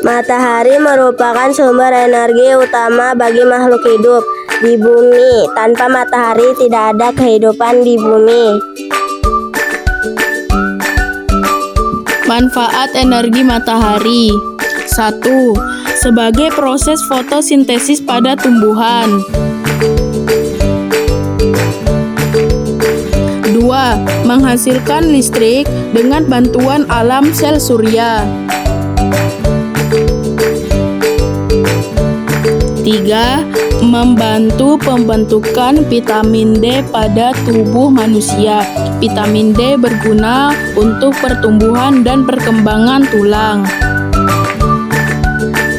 Matahari merupakan sumber energi utama bagi makhluk hidup di bumi. Tanpa matahari tidak ada kehidupan di bumi. Manfaat energi matahari. 1. Sebagai proses fotosintesis pada tumbuhan. 2. Menghasilkan listrik dengan bantuan alam sel surya. 3. Membantu pembentukan vitamin D pada tubuh manusia. Vitamin D berguna untuk pertumbuhan dan perkembangan tulang.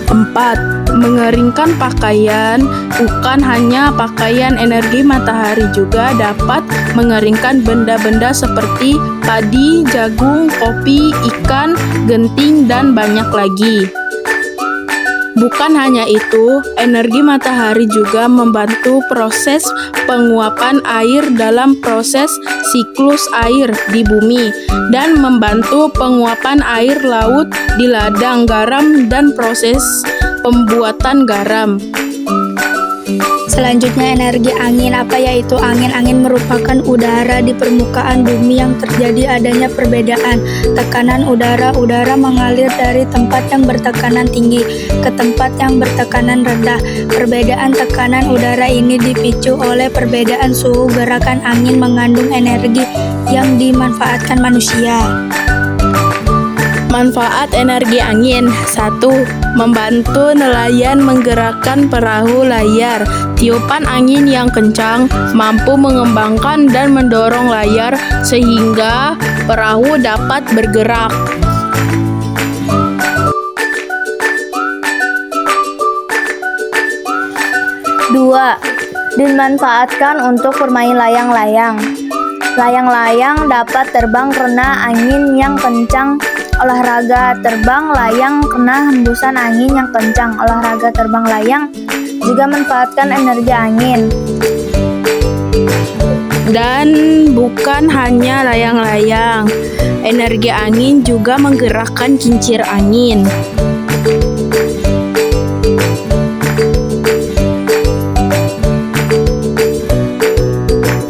4. Mengeringkan pakaian. Bukan hanya pakaian, energi matahari juga dapat mengeringkan benda-benda seperti padi, jagung, kopi, ikan, genting, dan banyak lagi. Bukan hanya itu, energi matahari juga membantu proses penguapan air dalam proses siklus air di bumi dan membantu penguapan air laut di ladang garam dan proses pembuatan garam. Selanjutnya energi angin. Apa yaitu angin? Angin merupakan udara di permukaan bumi yang terjadi adanya perbedaan tekanan udara. Udara mengalir dari tempat yang bertekanan tinggi ke tempat yang bertekanan rendah. Perbedaan tekanan udara ini dipicu oleh perbedaan suhu. Gerakan angin mengandung energi yang dimanfaatkan manusia. Manfaat energi angin. 1. Membantu nelayan menggerakkan perahu layar. Tiupan angin yang kencang mampu mengembangkan dan mendorong layar sehingga perahu dapat bergerak. 2. Dimanfaatkan untuk bermain layang-layang. Layang-layang dapat terbang karena angin yang kencang. Olahraga terbang layang kena hembusan angin yang kencang. Olahraga terbang layang juga manfaatkan energi angin. Dan bukan hanya layang-layang, energi angin juga menggerakkan kincir angin.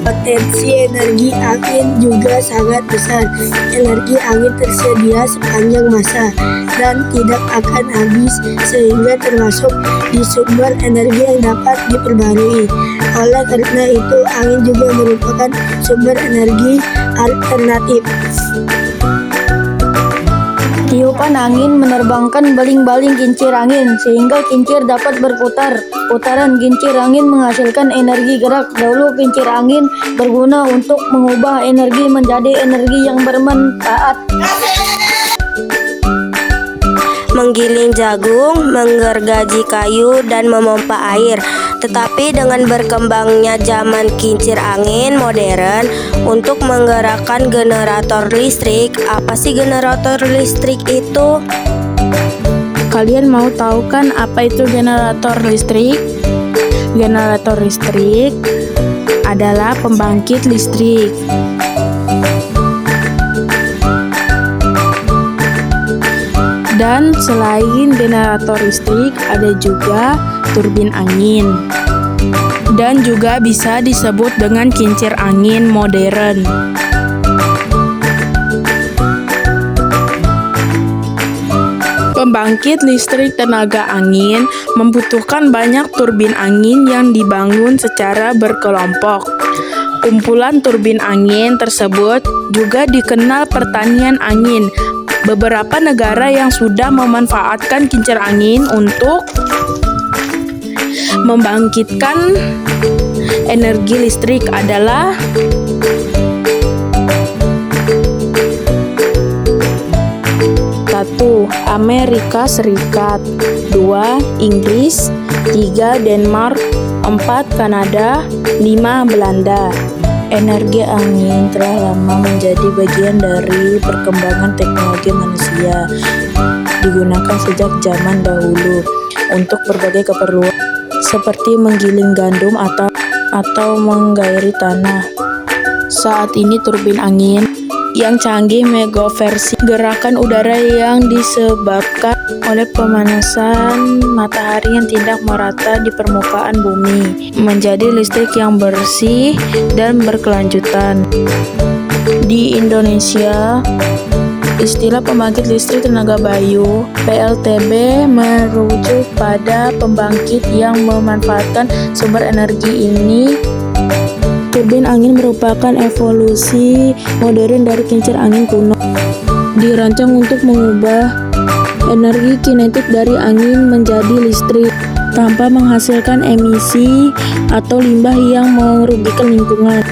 Potensi energi angin juga sangat besar. Energi angin tersedia sepanjang masa dan tidak akan habis, sehingga termasuk di sumber energi yang dapat diperbarui. Oleh karena itu, angin juga merupakan sumber energi alternatif. Tiupan angin menerbangkan baling-baling kincir angin sehingga kincir dapat berputar. Putaran kincir angin menghasilkan energi gerak. Dahulu kincir angin berguna untuk mengubah energi menjadi energi yang bermanfaat. Menggiling jagung, menggergaji kayu, dan memompa air. Tetapi dengan berkembangnya zaman kincir angin modern untuk menggerakkan generator listrik. Apa sih generator listrik itu? Kalian mau tahu kan apa itu generator listrik? Generator listrik adalah pembangkit listrik. Dan selain generator listrik, ada juga turbin angin. Dan juga bisa disebut dengan kincir angin modern. Pembangkit listrik tenaga angin membutuhkan banyak turbin angin yang dibangun secara berkelompok. Kumpulan turbin angin tersebut juga dikenal pertanian angin. Beberapa negara yang sudah memanfaatkan kincir angin untuk membangkitkan energi listrik adalah Amerika Serikat, 2. Inggris, 3. Denmark, 4. Kanada, 5. Belanda. Energi angin telah lama menjadi bagian dari perkembangan teknologi manusia. Digunakan sejak zaman dahulu untuk berbagai keperluan seperti menggiling gandum atau menggairi tanah. Saat ini turbin angin yang canggih megaversi gerakan udara yang disebabkan oleh pemanasan matahari yang tidak merata di permukaan bumi menjadi listrik yang bersih dan berkelanjutan. Di Indonesia, istilah pembangkit listrik tenaga bayu (PLTB) merujuk pada pembangkit yang memanfaatkan sumber energi ini. Turbin angin merupakan evolusi modern dari kincir angin kuno. Dirancang untuk mengubah energi kinetik dari angin menjadi listrik tanpa menghasilkan emisi atau limbah yang merugikan lingkungan.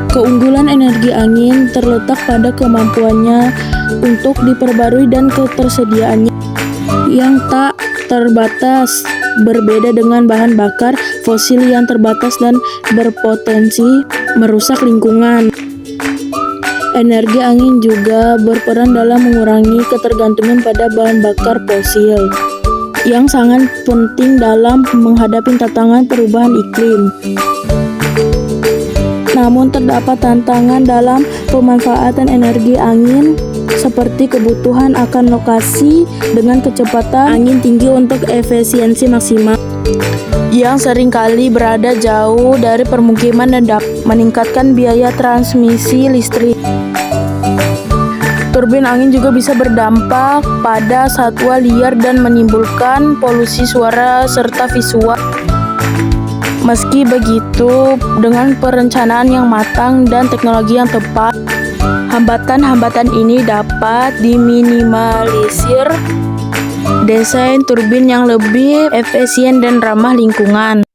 Keunggulan energi angin terletak pada kemampuannya untuk diperbarui dan ketersediaannya yang tak terbatas, berbeda dengan bahan bakar fosil yang terbatas dan berpotensi merusak lingkungan. Energi angin juga berperan dalam mengurangi ketergantungan pada bahan bakar fosil yang sangat penting dalam menghadapi tantangan perubahan iklim. Namun terdapat tantangan dalam pemanfaatan energi angin seperti kebutuhan akan lokasi dengan kecepatan angin tinggi untuk efisiensi maksimal yang seringkali berada jauh dari permukiman dan dapat meningkatkan biaya transmisi listrik. Turbin angin juga bisa berdampak pada satwa liar dan menimbulkan polusi suara serta visual. Meski begitu, dengan perencanaan yang matang dan teknologi yang tepat, hambatan-hambatan ini dapat diminimalisir. Desain turbin yang lebih efisien dan ramah lingkungan.